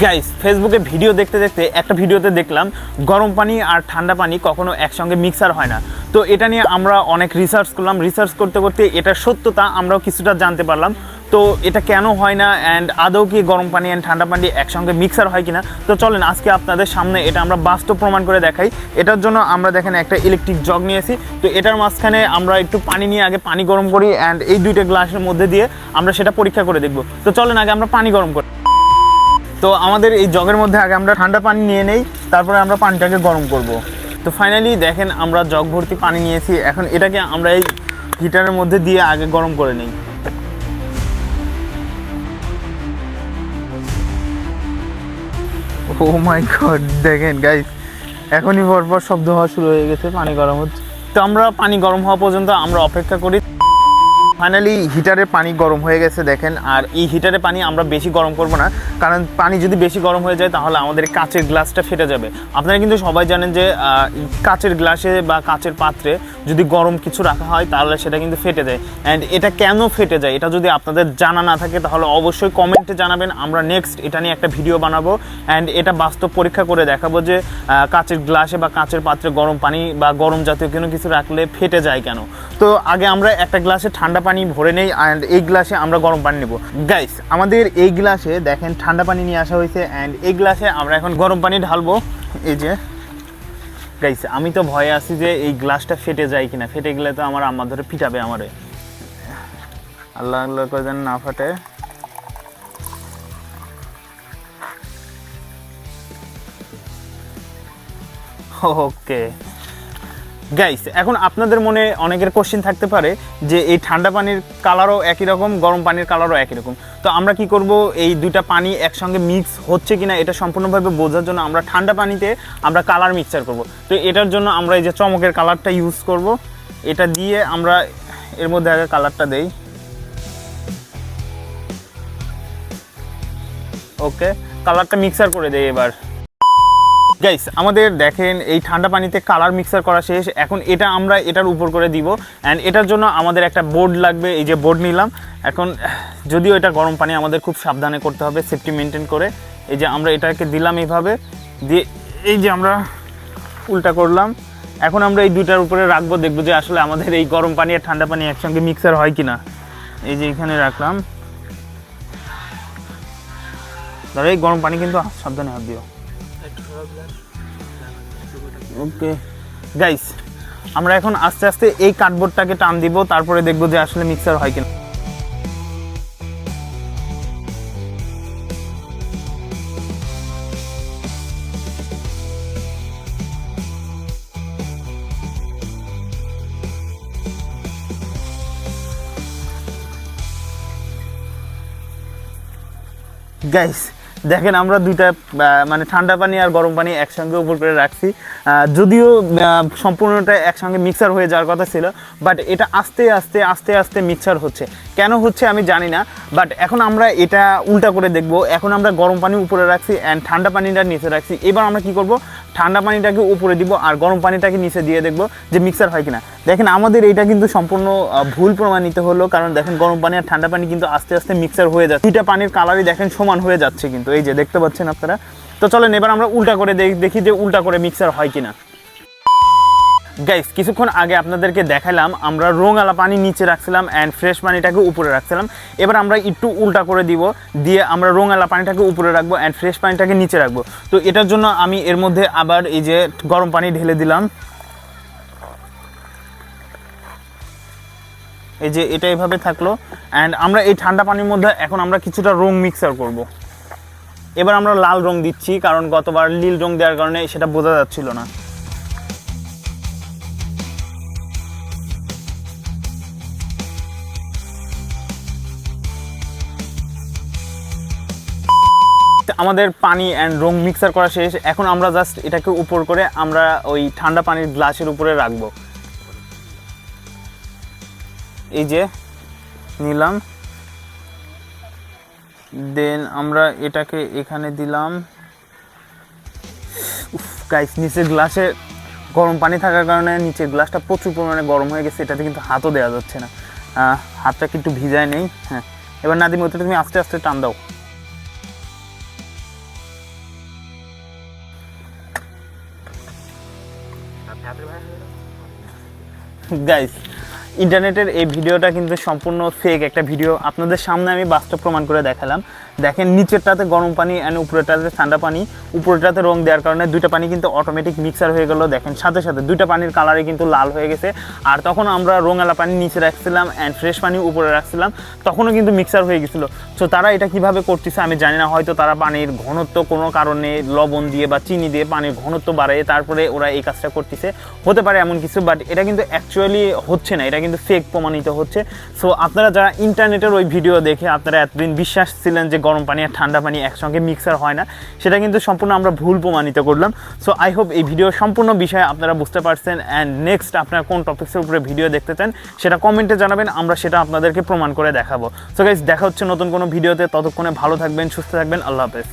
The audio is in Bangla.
গাইস ফেসবুকে ভিডিও দেখতে দেখতে একটা ভিডিওতে দেখলাম গরম পানি আর ঠান্ডা পানি কখনো একসঙ্গে মিক্সার হয় না। তো এটা নিয়ে আমরা অনেক রিসার্চ করলাম, রিসার্চ করতে করতে এটার সত্যতা আমরাও কিছুটা জানতে পারলাম। তো এটা কেন হয় না অ্যান্ড আদৌ কি গরম পানি অ্যান্ড ঠান্ডা পানি একসঙ্গে মিক্সার হয় কিনা, তো চলেন আজকে আপনাদের সামনে এটা আমরা বাস্তব প্রমাণ করে দেখাই। এটার জন্য আমরা দেখেন একটা ইলেকট্রিক জগ নিয়েছি। তো এটার মাঝখানে আমরা একটু পানি নিয়ে আগে পানি গরম করি অ্যান্ড এই দুইটা গ্লাসের মধ্যে দিয়ে আমরা সেটা পরীক্ষা করে দেখব। তো চলেন আগে আমরা পানি গরম করি। তো আমাদের এই জগের মধ্যে আগে আমরা ঠান্ডা পানি নিয়ে নেই, তারপরে আমরা পানিটাকে গরম করব। তো ফাইনালি দেখেন আমরা জগ ভর্তি পানি নিয়েছি। এখন এটাকে আমরা এই হিটারের মধ্যে দিয়ে আগে গরম করে নিই। ও মাই গড, দেখেন গাইস এখনই পরপর শব্দ হওয়া শুরু হয়ে গেছে, পানি গরম হচ্ছে। তো আমরা পানি গরম হওয়া পর্যন্ত আমরা অপেক্ষা করি। ফাইনালি হিটারে পানি গরম হয়ে গেছে দেখেন। আর এই হিটারে পানি আমরা বেশি গরম করব না, কারণ পানি যদি বেশি গরম হয়ে যায় তাহলে আমাদের কাচের গ্লাসটা ফেটে যাবে। আপনারা কিন্তু সবাই জানেন যে কাচের গ্লাসে বা কাচের পাত্রে যদি গরম কিছু রাখা হয় তাহলে সেটা কিন্তু ফেটে যায়। অ্যান্ড এটা কেন ফেটে যায় এটা যদি আপনাদের জানা না থাকে তাহলে অবশ্যই কমেন্টে জানাবেন। আমরা নেক্সট এটা নিয়ে একটা ভিডিও বানাবো অ্যান্ড এটা বাস্তব পরীক্ষা করে দেখাবো যে কাচের গ্লাসে বা কাচের পাত্রে গরম পানি বা গরম জাতীয় কোনো কিছু রাখলে ফেটে যায় কেন। তো আগে আমরা একটা গ্লাসে ঠান্ডা পানি ভরে নেই অ্যান্ড এই গ্লাসে আমরা গরম পানি নেব। গাইস আমাদের এই গ্লাসে দেখেন ঠান্ডা পানি নিয়ে আসা হয়েছে অ্যান্ড এই গ্লাসে আমরা এখন গরম পানি ঢালবো। এই যে গাইস আমি তো ভয়ে আছি যে এই গ্লাসটা ফেটে যায় কিনা, ফেটে গেলে তো আমার আম্মা ধরে পিটাবে আমারে। আল্লাহ আল্লাহ করে যেন না ফাটে। ওকে গাইস এখন আপনাদের মনে অনেকের কোশ্চেন থাকতে পারে যে এই ঠান্ডা পানির কালারও একই রকম, গরম পানির কালারও একই রকম। তো আমরা কি করব, এই দুইটা পানি একসঙ্গে মিক্স হচ্ছে কিনা এটা সম্পূর্ণভাবে বোঝার জন্য আমরা ঠান্ডা পানিতে আমরা কালার মিক্সচার করব। তো এটার জন্য আমরা এই যে চমকের কালারটা ইউজ করব। এটা দিয়ে আমরা এর মধ্যে আগে কালারটা দেই। ওকে কালারটা মিক্সার করে দেই এবার। গাইস আমাদের দেখেন এই ঠান্ডা পানিতে কালার মিক্সার করা শেষ। এখন এটা আমরা এটার উপর করে দিব অ্যান্ড এটার জন্য আমাদের একটা বোর্ড লাগবে। এই যে বোর্ড নিলাম। এখন যদিও এটা গরম পানি আমাদের খুব সাবধানে করতে হবে, সেফটি মেনটেন করে। এই যে আমরা এটাকে দিলাম এইভাবে দিয়ে, এই যে আমরা উল্টা করলাম। এখন আমরা এই দুইটার উপরে রাখবো, দেখবো যে আসলে আমাদের এই গরম পানি আর ঠান্ডা পানি একসঙ্গে মিক্সার হয় কিনা। এই যে এখানে রাখলাম। ধরো এই গরম পানি কিন্তু সাবধানে হাত দিও। ওকে গাইস আমরা এখন আস্তে আস্তে এই কার্ডবোর্ডটাকে টান দিব, তারপরে দেখবো যে আসলে মিক্সার হয় কিনা। গাইস দেখেন আমরা দুইটা মানে ঠান্ডা পানি আর গরম পানি একসঙ্গে উপর করে রাখছি। যদিও সম্পূর্ণটা একসঙ্গে মিক্সার হয়ে যাওয়ার কথা ছিল, বাট এটা আস্তে আস্তে আস্তে আস্তে মিক্সার হচ্ছে। কেন হচ্ছে আমি জানি না, বাট এখন আমরা এটা উল্টা করে দেখব। এখন আমরা গরম পানি উপরে রাখছি অ্যান্ড ঠান্ডা পানিটা নিচে রাখছি। এবার আমরা কি করব, ঠান্ডা পানিটাকে উপরে দিব আর গরম পানিটাকে নিচে দিয়ে দেখব যে মিক্সার হয় কিনা। দেখেন আমাদের এইটা কিন্তু সম্পূর্ণ ভুল প্রমাণিত হলো, কারণ দেখেন গরম পানি আর ঠান্ডা পানি কিন্তু আস্তে আস্তে মিক্সার হয়ে যাচ্ছে। দুইটা পানির কালারই দেখেন সমান হয়ে যাচ্ছে কিন্তু, এই যে দেখতে পাচ্ছেন আপনারা। তো চলেন এবার আমরা উল্টা করে দেখি যে উল্টা করে মিক্সার হয় কিনা। গাইস কিছুক্ষণ আগে আপনাদেরকে দেখালাম আমরা রঙালা পানি নিচে রাখছিলাম অ্যান্ড ফ্রেশ পানিটাকে উপরে রাখছিলাম। এবার আমরা একটু উল্টা করে দিব, দিয়ে আমরা রঙালা পানিটাকে উপরে রাখবো অ্যান্ড ফ্রেশ পানিটাকে নিচে রাখবো। তো এটার জন্য আমি এর মধ্যে আবার এই যে গরম পানি ঢেলে দিলাম। এই যে এটা এভাবে থাকলো অ্যান্ড আমরা এই ঠান্ডা পানির মধ্যে এখন আমরা কিছুটা রং মিক্সার করব। এবার আমরা লাল রং দিচ্ছি, কারণ গতবার নীল রং দেওয়ার কারণে সেটা বোঝা যাচ্ছিল না। আমাদের পানি অ্যান্ড রং মিক্সার করা শেষ। এখন আমরা জাস্ট এটাকে উপর করে আমরা ওই ঠান্ডা পানির গ্লাসের উপরে রাখবো। এই যে নিলাম, দেন আমরা এটাকে এখানে দিলাম। গাইস নিচের গ্লাসে গরম পানি থাকার কারণে নিচের গ্লাসটা প্রচুর পরিমাণে গরম হয়ে গেছে, এটাতে কিন্তু হাতও দেওয়া যাচ্ছে না। হাতটা একটু ভিজায় নেই। হ্যাঁ এবার নাদিম ওটা তুমি আস্তে আস্তে টান দাও। গাইস, ইন্টারনেটের এই ভিডিওটা কিন্তু সম্পূর্ণ ফেক একটা ভিডিও। আপনাদের সামনে আমি বাস্তব প্রমাণ করে দেখালাম। দেখেন নিচেরটাতে গরম পানি অ্যান্ড উপরেরটাতে ঠান্ডা পানি। উপরেরটাতে রং দেওয়ার কারণে দুইটা পানি কিন্তু অটোমেটিক মিক্সার হয়ে গেল। দেখেন সাথে সাথে দুইটা পানির কালারে কিন্তু লাল হয়ে গেছে। আর তখন আমরা রঙালা পানি নিচে রাখছিলাম অ্যান্ড ফ্রেশ পানি উপরে রাখছিলাম, তখনও কিন্তু মিক্সার হয়ে গেছিলো। সো তারা এটা কিভাবে করতেছে আমি জানি না। হয়তো তারা পানির ঘনত্ব কোনো কারণে লবণ দিয়ে বা চিনি দিয়ে পানির ঘনত্ব বাড়ায় তারপরে ওরা এই কাজটা করতেছে, হতে পারে এমন কিছু। বাট এটা কিন্তু অ্যাকচুয়ালি হচ্ছে না, এটা কিন্তু ফেক প্রমাণিত হচ্ছে। সো আপনারা যারা ইন্টারনেটের ওই ভিডিও দেখে আপনারা এতদিন বিশ্বাস ছিলেন যে গরম পানি আর ঠান্ডা পানি একসঙ্গে মিক্সার হয় না, সেটা কিন্তু সম্পূর্ণ আমরা ভুল প্রমাণিত করলাম। সো আই হোপ এই ভিডিও সম্পূর্ণ বিষয়ে আপনারা বুঝতে পারছেন। অ্যান্ড নেক্সট আপনারা কোন টপিক্সের উপরে ভিডিও দেখতে চান সেটা কমেন্টে জানাবেন, আমরা সেটা আপনাদেরকে প্রমাণ করে দেখাবো। সো গাইস, দেখা হচ্ছে নতুন কোনো ভিডিওতে। ততক্ষণে ভালো থাকবেন, সুস্থ থাকবেন। আল্লাহ হাফেজ।